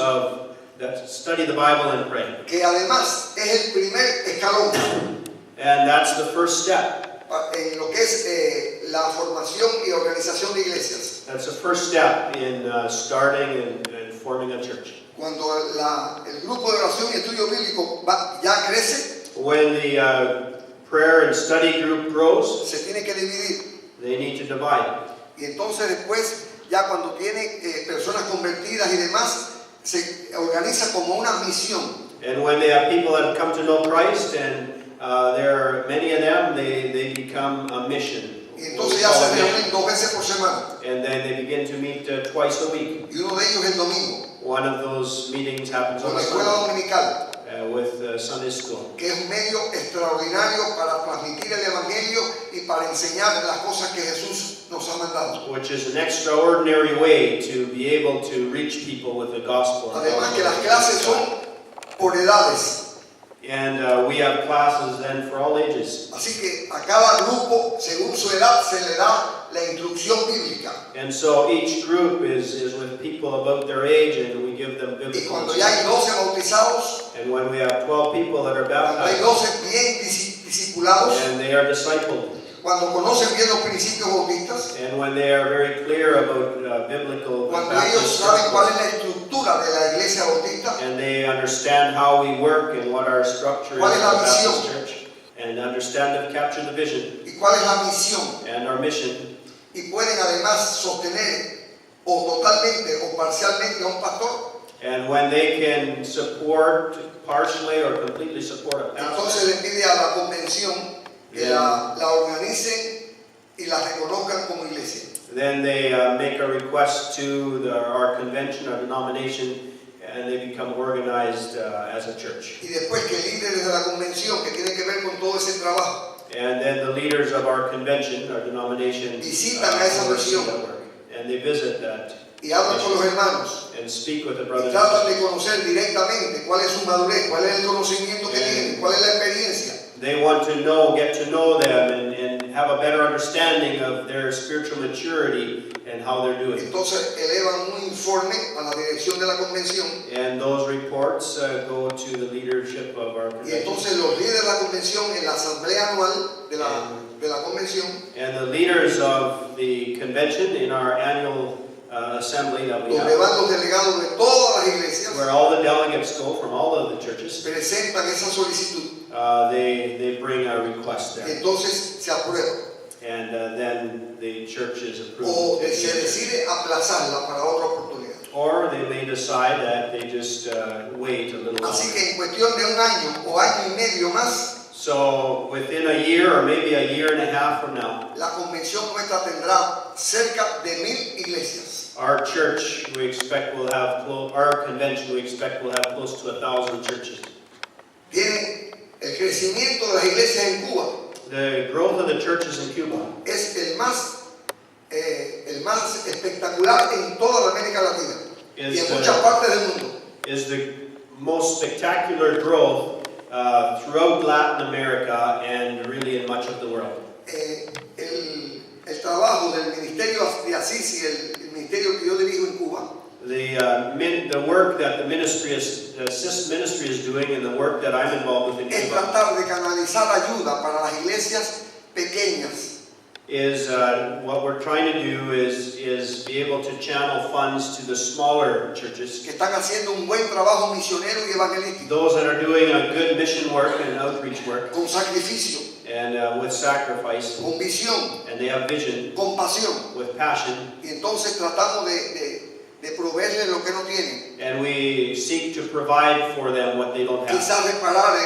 that study the Bible and pray. que además es el primer escalón And that's the first step. en lo que es la formación y organización de iglesias. That's the first step in starting and forming a church. Cuando el grupo de oración y estudio bíblico ya crece, When the prayer and study group grows, se tiene que dividir. they need to divide. Y entonces después, ya cuando tiene personas convertidas y demás, se organiza como una misión. And when they have people that have come to know Christ, and there are many of them, they become a mission. Y entonces ya se reúnen 2 veces por semana. And then they begin to meet twice a week. Y uno de ellos el domingo, One of those meetings happens con on la a escuela Sunday dominical, with Sunday school, que es un medio extraordinario para transmitir el evangelio y para enseñar las cosas que Jesús nos ha mandado. which is an extraordinary way to be able to reach people with the gospel. Además que las clases son por edades. And we have classes then for all ages. Así que a cada grupo, según su edad, se le da la instrucción bíblica. And so each group is with people about their age, and we give them Y biblical cuando ya hay 12 bautizados, And when we have 12 people that are cuando hay baptized, 12 bien discipulados, and they are discipled, cuando conocen bien los principios bautistas, and when they are very clear about biblical cuando ellos Baptist saben cuál es principles, la estructura de la iglesia bautista, and they understand how we work and what our structure is ¿Cuál as es a la Baptist misión? church, and understand and capture the vision y cuál es la misión, and our mission, y pueden además sostener o totalmente o parcialmente a un pastor, and when they can support partially or completely support a entonces pastor, le pide a la convención que la organicen y la reconozcan como iglesia. then they make a request to our convention, our denomination, and they become organized as a church. Y después que líderes de la convención que tienen que ver con todo ese trabajo And then the leaders of our convention, our denomination, Visitan a esa oversee misión. that work. And they visit that y hablan con los hermanos and speak with the y brothers and tratan sisters. de conocer directamente cuál es su madurez, cuál es el conocimiento que tienen, cuál es la experiencia. They want to know, get to know them, and have a better understanding of their spiritual maturity and how they're doing. Entonces elevan un informe a la dirección de la convención And those reports go to the leadership of our y convention. entonces los líderes de la convención en la asamblea anual de la convención And the leaders of the convention in our annual assembly that we donde have, van los delegados de todas las iglesias where all the delegates go from all of the churches, presentan esa solicitud they bring a request y there. entonces se aprueba And then the church is approved. o se decide aplazarla para otra oportunidad. Or they may decide that they just wait a little Así longer. que en cuestión de un año o año y medio más, So within a year or maybe a year and a half from now, la convención nuestra tendrá cerca de 1000 iglesias. our church, we expect will have, our convention, we expect will have close to 1,000 churches. Tiene el el crecimiento de las iglesias en Cuba The growth of the churches in Cuba es el más espectacular en toda la América Latina y en muchas partes del mundo. is the most spectacular growth throughout Latin America and really in much of the world. El trabajo del ministerio de Asís y el ministerio que yo dirijo en Cuba The work that the assist ministry is doing and the work that I'm involved with in es Cuba tratar de canalizar ayuda para las iglesias pequeñas is what we're trying to do is be able to channel funds to the smaller churches, que están haciendo un buen trabajo misionero y evangelístico those that are doing a good mission work and outreach work, con sacrificio, and with sacrifice, con visión, and they have vision con pasión. with passion, Y entonces tratamos de proveerles lo que no tienen. and we seek to provide for them what they don't have. Quizás reparar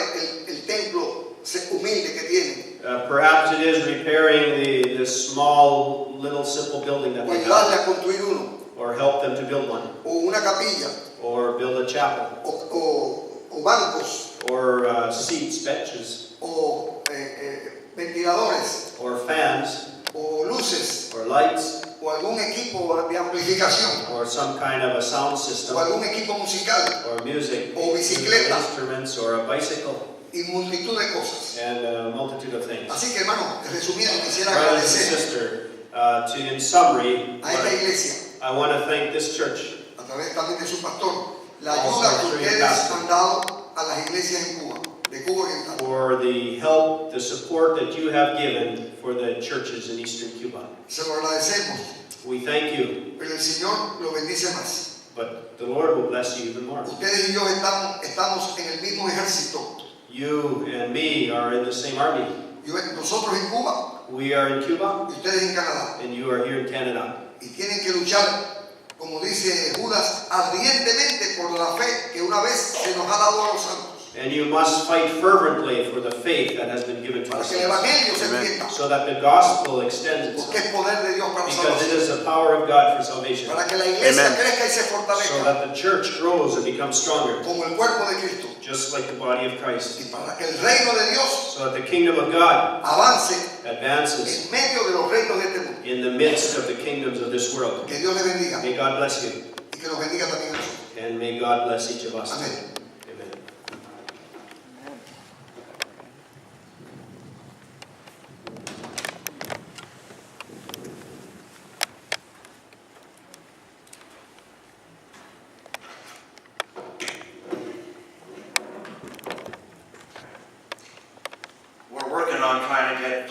el templo humilde que tienen, Perhaps it is repairing the small, little, simple building that o they ayudarle have, a construir uno, or help them to build one, o una capilla, or build a chapel, o bancos, or seats, benches, o ventiladores, or fans, o luces, or lights, o algún equipo de amplificación, or some kind of a sound system, o algún equipo musical, or music, o bicicleta, instruments, or a bicycle, y multitud de cosas. and a multitude of things. Así que hermano, resumiendo, quisiera Brothers and agradecer sisters, in summary, a esta iglesia, I want to thank this church a través también de su pastor, la ayuda que ustedes han dado a las iglesias en Cuba, de Cuba Oriental. for the help, the support that you have given for the churches in Eastern Cuba. Se lo agradecemos, We thank you, pero el Señor lo bendice más. but the Lord will bless you even more. Ustedes y yo estamos en el mismo ejército. You and me are in the same army. Nosotros en Cuba We are in Cuba, y ustedes en Canadá. and you are here in Canada. Y tienen que luchar, como dice Judas, ardientemente por la fe que una vez se nos ha dado a los santos. And you must fight fervently for the faith that has been given to Para us, que el Evangelio se entienda. so that the gospel extends Porque itself, es poder de Dios para because it salvación. is the power of God for salvation, Para que la iglesia crezca y se so fortalezca that the church grows and becomes stronger, como el cuerpo de Cristo. just like the body of Christ, Y para que el reino de Dios so that the kingdom of God avance advances en medio de los reinos de este mundo. in the midst of the kingdoms of this world. Que Dios le bendiga May God bless you, y que nos bendiga también a nosotros. and may God bless each of us. Amén. Amen. We're working on trying to get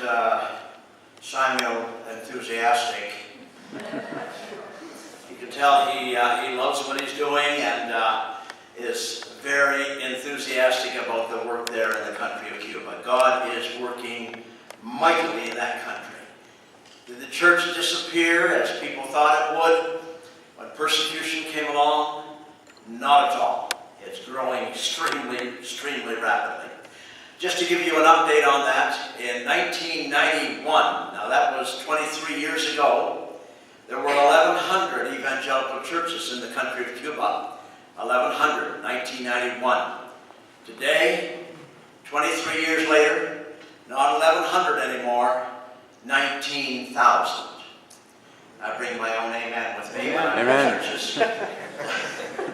Samuel enthusiastic. You can tell he loves what he's doing and is very enthusiastic about the work there in the country of Cuba. God is working mightily in that country. Did the church disappear as people thought it would when persecution came along? Not at all. It's growing extremely rapidly. Just to give you an update on that, in 1991, now that was 23 years ago, there were 1,100 evangelical churches in the country of Cuba. 1,100, 1991. Today, 23 years later, not 1,100 anymore, 19,000. I bring my own amen with me when I'm in churches.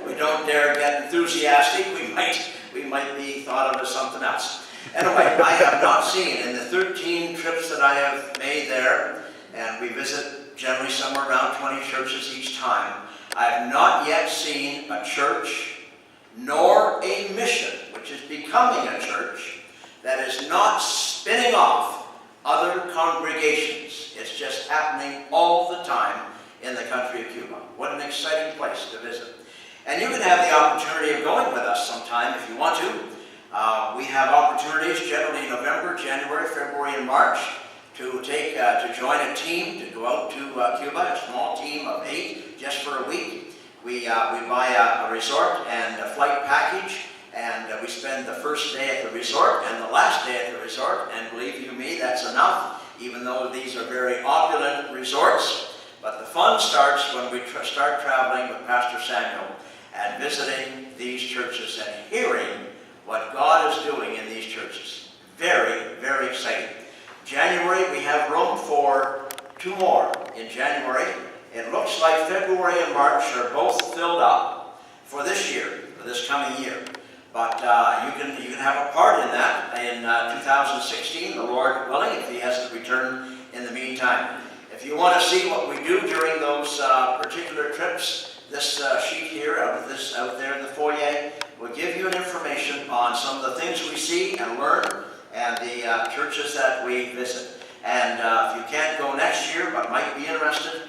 We don't dare get enthusiastic. We might be thought of as something else. Anyway, I have not seen in the 13 trips that I have made there, and we visit generally somewhere around 20 churches each time, I have not yet seen a church nor a mission, which is becoming a church, that is not spinning off other congregations. It's just happening all the time in the country of Cuba. What an exciting place to visit. And you can have the opportunity of going with us sometime if you want to. We have opportunities generally in November, January, February, and March to join a team to go out to Cuba, a small team of 8 just for a week. We buy a resort and a flight package, and we spend the first day at the resort and the last day at the resort, and believe you me, that's enough, even though these are very opulent resorts. But the fun starts when we start traveling with Pastor Samuel and visiting these churches and hearing what God is doing in these churches. Very, very exciting. January, we have room for 2 more in January. It looks like February and March are both filled up for this year, for this coming year. But you can have a part in that in 2016, the Lord willing, if He hasn't returned in the meantime. If you want to see what we do during those particular trips, this sheet here, out there in the foyer, will give you an information on some of the things we see and learn, and the churches that we visit. And if you can't go next year but might be interested,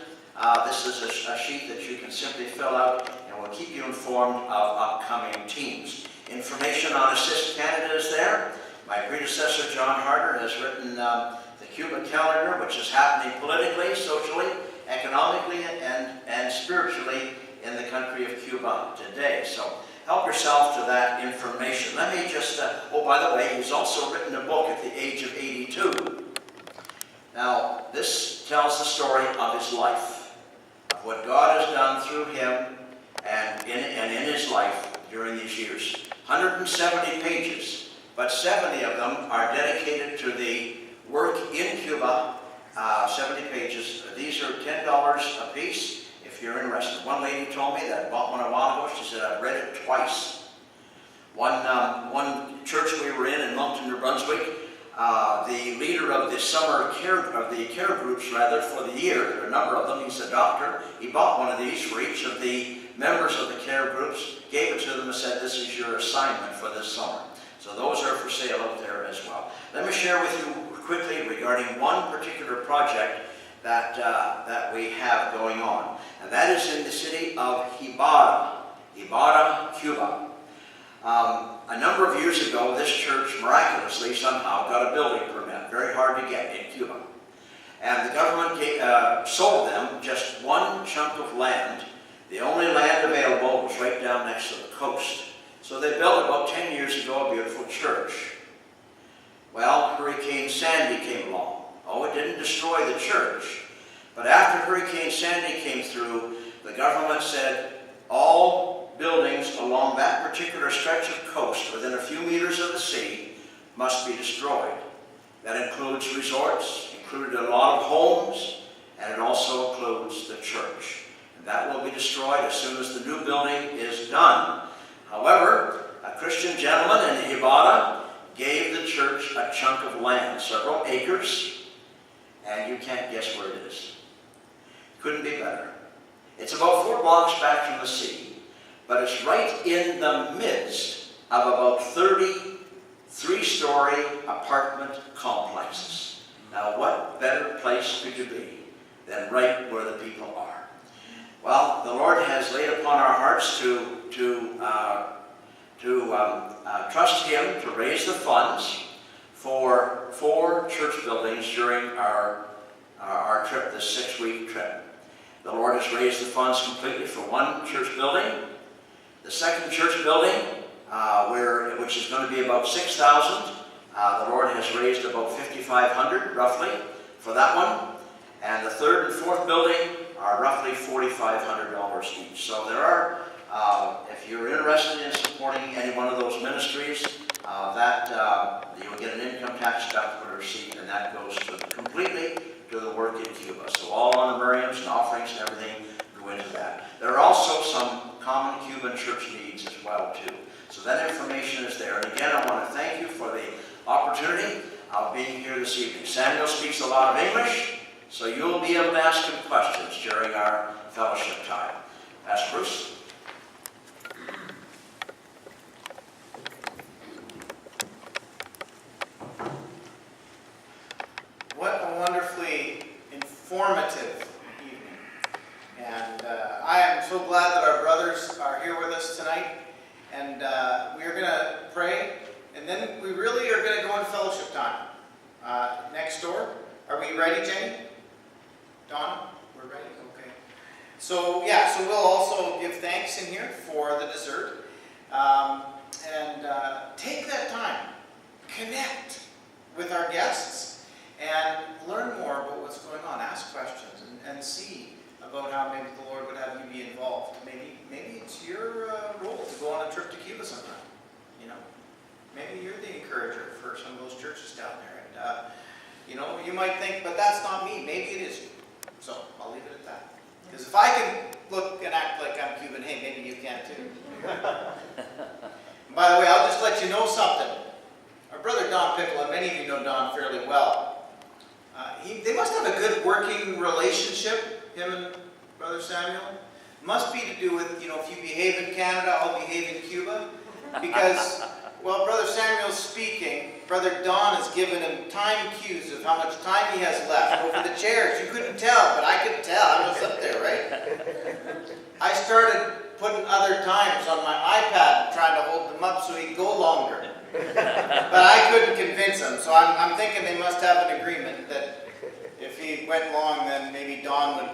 this is a sheet that you can simply fill out, and will keep you informed of upcoming teams. Information on Assist Canada is there. My predecessor, John Harder, has written the Cuban calendar, which is happening politically, socially, economically, and spiritually in the country of Cuba today. So help yourself to that information. Let me just, oh, by the way, he's also written a book at the age of 82. Now, this tells the story of his life, of what God has done through him and in his life during these years. 170 pages, but 70 of them are dedicated to the work in Cuba. 70 pages. These are $10 a piece if you're interested. One lady told me that bought one a while ago. She said, I've read it twice. One church we were in Moncton, New Brunswick, the leader of the care groups for the year, there are a number of them, he's a doctor, he bought one of these for each of the members of the care groups, gave it to them and said, this is your assignment for this summer. So those are for sale out there as well. Let me share with you quickly regarding one particular project that we have going on, and that is in the city of Ibarra, Cuba. A number of years ago, this church miraculously somehow got a building permit, very hard to get in Cuba. And the government sold them just one chunk of land. The only land available was right down next to the coast. So they built about 10 years ago a beautiful church. Well, Hurricane Sandy came along. Oh, it didn't destroy the church. But after Hurricane Sandy came through, the government said all buildings along that particular stretch of coast within a few meters of the sea must be destroyed. That includes resorts, included a lot of homes, and it also includes the church. And that will be destroyed as soon as the new building is done. However, a Christian gentleman in Ibarra gave the church a chunk of land, several acres, and you can't guess where it is. Couldn't be better. It's about 4 blocks back from the sea, but it's right in the midst of about 30 3-story apartment complexes. Now, what better place could you be than right where the people are? Well, the Lord has laid upon our hearts to trust Him to raise the funds for 4 church buildings during our trip, this 6-week trip. The Lord has raised the funds completely for 1 church building. The second church building, which is going to be about 6,000, the Lord has raised about 5,500 roughly for that one. And the third and fourth building are roughly $4,500 each. So there are, if you're interested in supporting any one of those ministries, you will get an income tax deductible receipt, and that goes completely to the work in Cuba. So all honorariums and offerings and everything go into that. There are also some common Cuban church needs as well too. So that information is there. And again, I want to thank you for the opportunity of being here this evening. Samuel speaks a lot of English, so you'll be able to ask him questions during our fellowship time. Pastor Bruce. What a wonderfully informative evening. And I am so glad that our brothers are here with us tonight. And we are going to pray, and then we really are going to go into fellowship time. Next door. Are we ready, Jenny? Donna? We're ready? Okay. So, yeah, so we'll also give thanks in here for the dessert. And take that time. Connect with our guests and learn more about what's going on. Ask questions and see about how maybe the Lord would have you be involved. Maybe it's your role to go on a trip to Cuba sometime, you know. Maybe you're the encourager for some of those churches down there. And, you know, you might think, but that's not me. Maybe it is you. So I'll leave it at that. Because if I can look and act like I'm Cuban, hey, maybe you can too. And by the way, I'll just let you know something. Our brother Don Pickle, and many of you know Don fairly well, they must have a good working relationship, him and Brother Samuel. Must be to do with, you know, if you behave in Canada, I'll behave in Cuba. Because, well, Brother Samuel's speaking, Brother Don has given him time cues of how much time he has left over the chairs. You couldn't tell, but I could tell. I was up there, right? I started putting other times on my iPad and trying to hold them up so he'd go longer. But I couldn't convince him, so I'm thinking they must have an agreement that if he went long, then maybe Don would